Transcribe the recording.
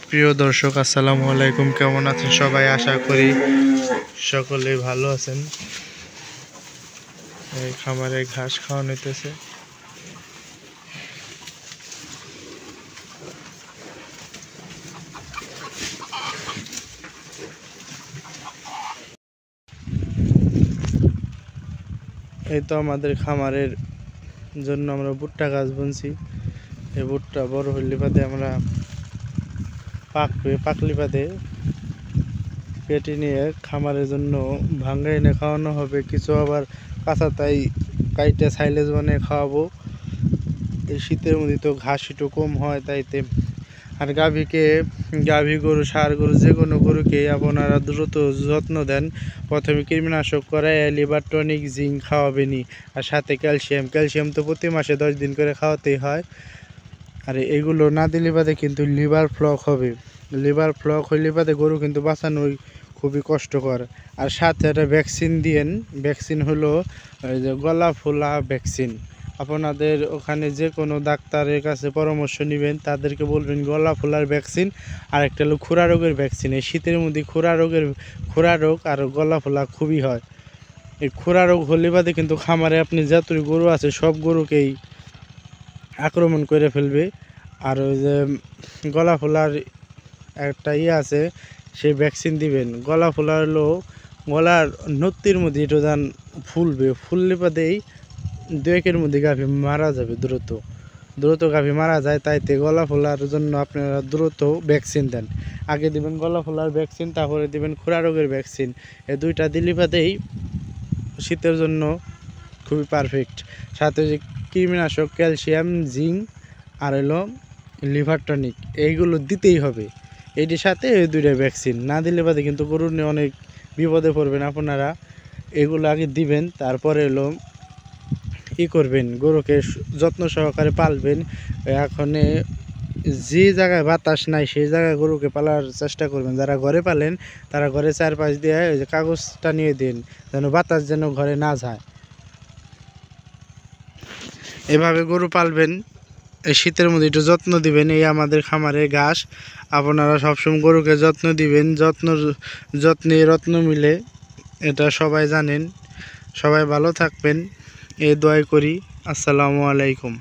প্রিয় দর্শক, আসসালামু আলাইকুম। কেমন আছেন সবাই? আশা করি সকলেই ভালো আছেন। এই খামারে ঘাস খাওয়ানো হইতেছে। এই তো আমাদের খামারের জন্য আমরা ভুট্টা গাছ বুনছি। এই ভুট্টা বড় হইলে বাদে আমরা পাকলি বাদে কেটে নিয়ে খামারের জন্য ভাঙ্গা এনে খাওয়ানো হবে। কিছু আবার কাঁচা তাই কাইটে সাইলেজ বানিয়ে খাওয়াবো। এই শীতের মধ্যে তো ঘাস একটু কম হয় তাইতে। আর গাভী গরু, ষাঁড় গরু, যে কোনো গরুকে আপনারা দ্রুত যত্ন দেন। প্রথমে কীটনাশক করায় লিভার টনিক, জিঙ্ক খাওয়াবেনি, আর সাথে ক্যালসিয়াম তো প্রতি মাসে 10 দিন করে খাওয়াতেই হয়। আর এগুলো না দিলে বাদে কিন্তু লিভার ফ্লক হবে। লিভার ফ্লক হইলে বাদে গরু কিন্তু বাঁচানো খুবই কষ্টকর। আর সাথে একটা ভ্যাকসিন দিয়েন। ভ্যাকসিন হলো এই যে গলা ফোলা ভ্যাকসিন। আপনাদের ওখানে যে কোনো ডাক্তারের কাছে পরামর্শ নেবেন, তাদেরকে বলবেন গলা ফোলার ভ্যাকসিন। আর একটা হলো খুরা রোগের ভ্যাকসিন। এই শীতের মধ্যে খুরা রোগ আর গলা ফোলা খুবই হয়। এই খুরা রোগ হলে বাদে কিন্তু খামারে আপনি যতই গরু আছে সব গরুকেই আক্রমণ করে ফেলবে। আর ওই যে গলা ফোলার একটা আছে, সেই ভ্যাকসিন দিবেন। গলা ফোলা হলো গলার নত্তির মধ্যে একটু যান ফুললে বাদেই 2-1 মধ্যে গাভী মারা যাবে। দ্রুত গাভী মারা যায়। তাইতে গলা ফোলার জন্য আপনারা দ্রুত ভ্যাকসিন দেন। আগে দিবেন গলা ফোলার ভ্যাকসিন, তারপরে দিবেন খুরা রোগের ভ্যাকসিন। এই দুইটা দিলে বাদেই শীতের জন্য খুবই পারফেক্ট। সাথে যে কীটনাশক, ক্যালসিয়াম, জিঙ্ক আর হলো লিভার টনিক, এইগুলো দিতেই হবে। এইটির সাথে এই 2টা ভ্যাকসিন না দিলে বাদে কিন্তু গরু নিয়ে অনেক বিপদে পড়বেন আপনারা। এগুলো আগে দিবেন, তারপরে হলো করবেন, গরুকে যত্ন সহকারে পালবেন। এখন যে জায়গায় বাতাস নাই সেই জায়গায় গরুকে পালার চেষ্টা করবেন। যারা ঘরে পালেন তারা ঘরে চারপাশ দিয়ে ওই যে কাগজটা নিয়ে দিন, যেন বাতাস যেন ঘরে না যায়। এভাবে গরু পালবেন। এই শীতের মধ্যে একটু যত্ন দিবেন। এই আমাদের খামারে ঘাস। আপনারা সবসময় গরুকে যত্ন দিবেন। যত্নে রত্ন মিলে, এটা সবাই জানেন। সবাই ভালো থাকবেন এই দোয়াই করি। আসসালামু আলাইকুম।